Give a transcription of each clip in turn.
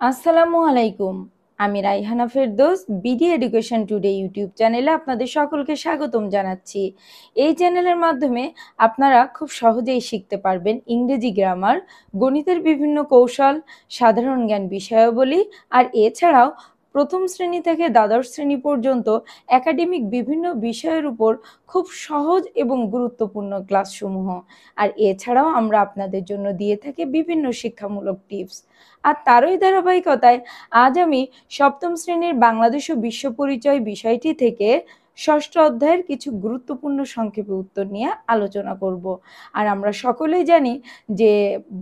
আসসালামু আলাইকুম। আমি Raihana Ferdous BD education today YouTube চ্যানেলে আপনাদের সকলকে স্বাগতম জানাচ্ছি। এই চ্যানেলের মাধ্যমে আপনারা খুব সহজেই শিখতে পারবেন ইংরেজি গ্রামার, গণিতের বিভিন্ন কৌশল, সাধারণ জ্ঞান বিষয়াবলী আর এছাড়াও প্রথম শ্রেণী থেকে দ্বাদশ শ্রেণী পর্যন্ত একাডেমিক বিভিন্ন বিষয়ের উপর খুব সহজ এবং গুরুত্বপূর্ণ ক্লাসসমূহ। আর এছাড়াও আমরা আপনাদের জন্য দিয়ে থাকি বিভিন্ন শিক্ষামূলক টিপস। আর তারই ধারাবাহিকতায় আজ আমি সপ্তম শ্রেণীর বাংলাদেশ ও বিশ্ব পরিচয় বিষয়টি থেকে ষষ্ঠ অধ্যায়ের কিছু গুরুত্বপূর্ণ সংক্ষেপে উত্তর নিয়ে আলোচনা করব। আর আমরা সকলেই জানি যে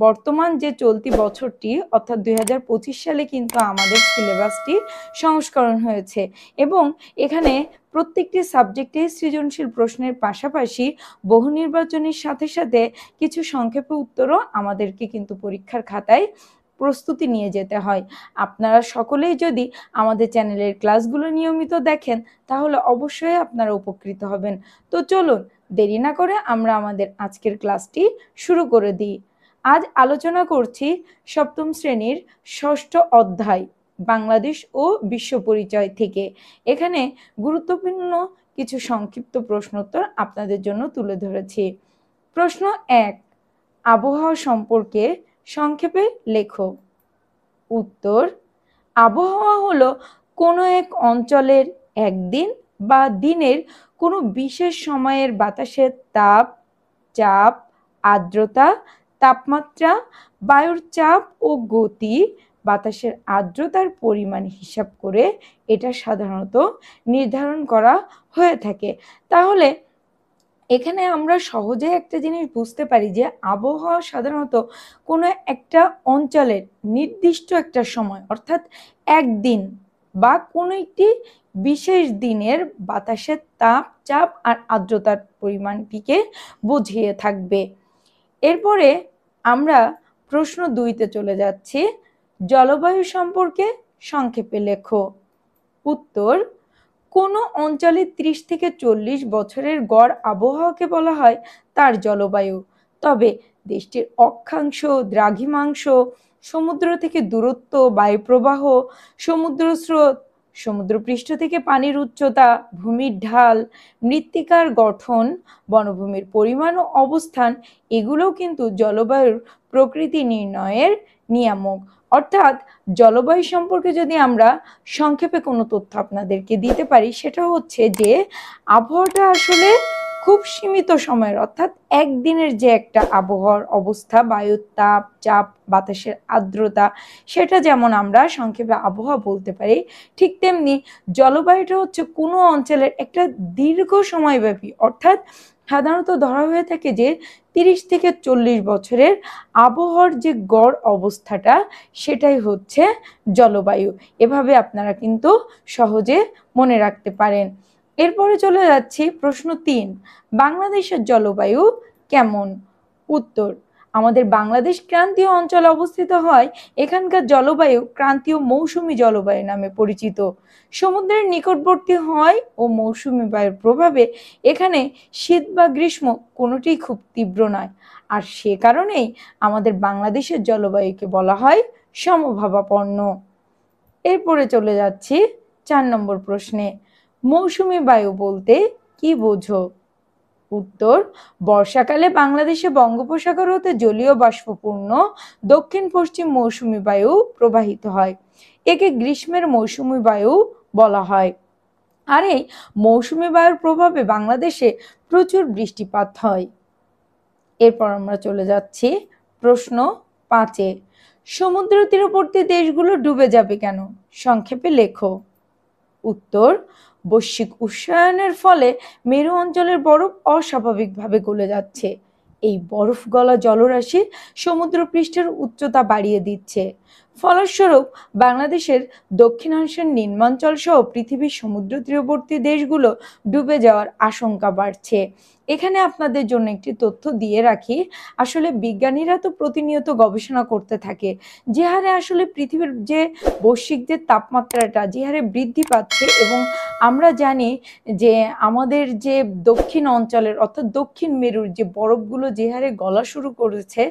বর্তমান যে চলতি বছরটি অর্থাৎ 2025 সালে কিন্তু আমাদের সিলেবাসটি সংস্করণ হয়েছে এবং এখানে প্রত্যেকটি সাবজেক্টে সৃজনশীল প্রশ্নের পাশাপাশি বহু নির্বাচনের সাথে সাথে কিছু সংক্ষেপে উত্তরও আমাদেরকে কিন্তু পরীক্ষার খাতায় প্রস্তুতি নিয়ে যেতে হয়। আপনারা সকলেই যদি আমাদের চ্যানেলের ক্লাসগুলো নিয়মিত দেখেন তাহলে অবশ্যই আপনারা উপকৃত হবেন। তো চলুন দেরি না করে আমরা আমাদের আজকের ক্লাসটি শুরু করে দিই। আজ আলোচনা করছি সপ্তম শ্রেণীর ষষ্ঠ অধ্যায় বাংলাদেশ ও বিশ্ব পরিচয় থেকে। এখানে গুরুত্বপূর্ণ কিছু সংক্ষিপ্ত প্রশ্নোত্তর আপনাদের জন্য তুলে ধরেছি। প্রশ্ন 1, আবহাওয়া সম্পর্কে সংক্ষেপে লেখো। উত্তর, আবহাওয়া হলো কোনো এক অঞ্চলের একদিন বা দিনের কোনো বিশেষ সময়ের বাতাসের তাপ, চাপ, আর্দ্রতা, তাপমাত্রা, বায়ুর চাপ ও গতি, বাতাসের আর্দ্রতার পরিমাণ হিসাব করে এটা সাধারণত নির্ধারণ করা হয়ে থাকে। তাহলে এখানে আমরা সহজে একটা জিনিস বুঝতে পারি যে আবহাওয়া সাধারণত কোনো একটা অঞ্চলের নির্দিষ্ট একটা সময় অর্থাৎ একদিন বা কোনো একটি বিশেষ দিনের বাতাসের তাপ, চাপ আর আর্দ্রতার পরিমাণটিকে বুঝিয়ে থাকবে। এরপরে আমরা প্রশ্ন 2তে চলে যাচ্ছি। জলবায়ু সম্পর্কে সংক্ষেপে লেখো। উত্তর, কোনো অঞ্চলে 30 থেকে 40 বছরের গড় আবহাওয়াকে বলা হয় তার জলবায়ু। তবে দেশটির অক্ষাংশ, দ্রাঘিমাংশ, সমুদ্র থেকে দূরত্ব, বায়ুপ্রবাহ, সমুদ্র স্রোত, সমুদ্রপৃষ্ঠ থেকে পানির উচ্চতা, ভূমির ঢাল, মৃত্তিকার গঠন, বনভূমির পরিমাণ ও অবস্থান এগুলোও কিন্তু জলবায়ুর প্রকৃতি নির্ণয়ের নিয়ামক। অর্থাৎ জলবায়ু সম্পর্কে যদি আমরা সংক্ষেপে কোনো তথ্য আপনাদেরকে দিতে পারি সেটা হচ্ছে যে আবহাওয়াটা আসলে খুব সীমিত সময়ের অর্থাৎ একদিনের যে একটা আবহাওয়ার অবস্থা, বায়ুর তাপ, চাপ, বাতাসের আর্দ্রতা, সেটা যেমন আমরা সংক্ষেপে আবহাওয়া বলতে পারি, ঠিক তেমনি জলবায়ুটা হচ্ছে কোনো অঞ্চলের একটা দীর্ঘ সময়ব্যাপী অর্থাৎ সাধারণত ধরা হয়ে থাকে যে 30 থেকে 40 বছরের আবহাওয়ার যে গড় অবস্থাটা সেটাই হচ্ছে জলবায়ু। এভাবে আপনারা কিন্তু সহজে মনে রাখতে পারেন। এরপরে চলে যাচ্ছি প্রশ্ন 3, বাংলাদেশের জলবায়ু কেমন? উত্তর, আমাদের বাংলাদেশ ক্রান্তীয় অঞ্চলে অবস্থিত হয় এখানকার জলবায়ু ক্রান্তীয় মৌসুমী জলবায়ু নামে পরিচিত। সমুদ্রের নিকটবর্তী হয় ও মৌসুমী বায়ুর প্রভাবে এখানে শীত বা গ্রীষ্ম কোনোটিই খুব তীব্র নয়। আর সে কারণেই আমাদের বাংলাদেশের জলবায়ুকে বলা হয় সমভাবাপন্ন। এরপরে চলে যাচ্ছি 4 নম্বর প্রশ্নে। মৌসুমী বায়ু বলতে কি বোঝো? উত্তর, বর্ষাকালে বাংলাদেশে বঙ্গোপসাগর হতে জলীয় বাষ্পপূর্ণ দক্ষিণ পশ্চিম মৌসুমী বায়ু প্রবাহিত হয়। একে গ্রীষ্মের মৌসুমী বায়ু বলা হয়। আর এই মৌসুমী বায়ুর প্রভাবে বাংলাদেশে প্রচুর বৃষ্টিপাত হয়। এরপর আমরা চলে যাচ্ছি প্রশ্ন 5-এ। সমুদ্র তীরবর্তী দেশগুলো ডুবে যাবে কেন? সংক্ষেপে লেখো। উত্তর, বৈশ্বিক উষ্ণায়নের ফলে মেরু অঞ্চলের বরফ অস্বাভাবিকভাবে গলে যাচ্ছে। এই বরফ গলা জলরাশি সমুদ্র পৃষ্ঠের উচ্চতা বাড়িয়ে দিচ্ছে। ফলস্বরূপ বাংলাদেশের দক্ষিণাংশের নিম্নাঞ্চল সহ পৃথিবীর সমুদ্র তীরবর্তী দেশগুলো ডুবে যাওয়ার আশঙ্কা বাড়ছে। এখানে আপনাদের জন্য একটি তথ্য দিয়ে রাখি, আসলে বিজ্ঞানীরা তো প্রতিনিয়ত গবেষণা করতে থাকে যে হারে আসলে পৃথিবীর যে বৈশ্বিক যে তাপমাত্রাটা যে হারে বৃদ্ধি পাচ্ছে এবং আমরা জানি যে আমাদের যে দক্ষিণ অঞ্চলের অর্থাৎ দক্ষিণ মেরুর যে বরফগুলো যে হারে গলা শুরু করেছে,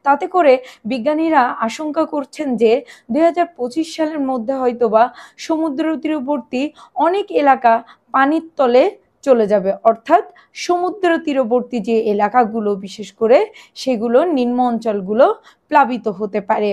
তাতে করে বিজ্ঞানীরা আশঙ্কা করছেন যে 2025 সালের মধ্যে হয়তোবা সমুদ্র তীরবর্তী অনেক এলাকা পানির তলে চলে যাবে, অর্থাৎ সমুদ্র তীরবর্তী যে এলাকাগুলো বিশেষ করে সেগুলো নিম্ন অঞ্চলগুলো প্লাবিত হতে পারে।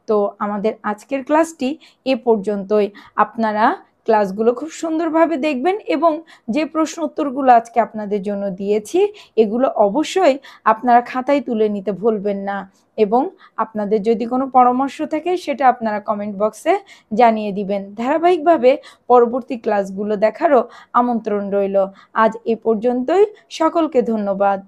তো আমাদের আজকের ক্লাসটি এ পর্যন্তই। আপনারা ক্লাসগুলো খুব সুন্দরভাবে দেখবেন এবং যে প্রশ্ন উত্তরগুলো আজকে আপনাদের জন্য দিয়েছি এগুলো অবশ্যই আপনারা খাতায় তুলে নিতে ভুলবেন না, এবং আপনাদের যদি কোনো পরামর্শ থাকে সেটা আপনারা কমেন্ট বক্সে জানিয়ে দিবেন। ধারাবাহিকভাবে পরবর্তী ক্লাসগুলো দেখারও আমন্ত্রণ রইল। আজ এ পর্যন্তই। সকলকে ধন্যবাদ।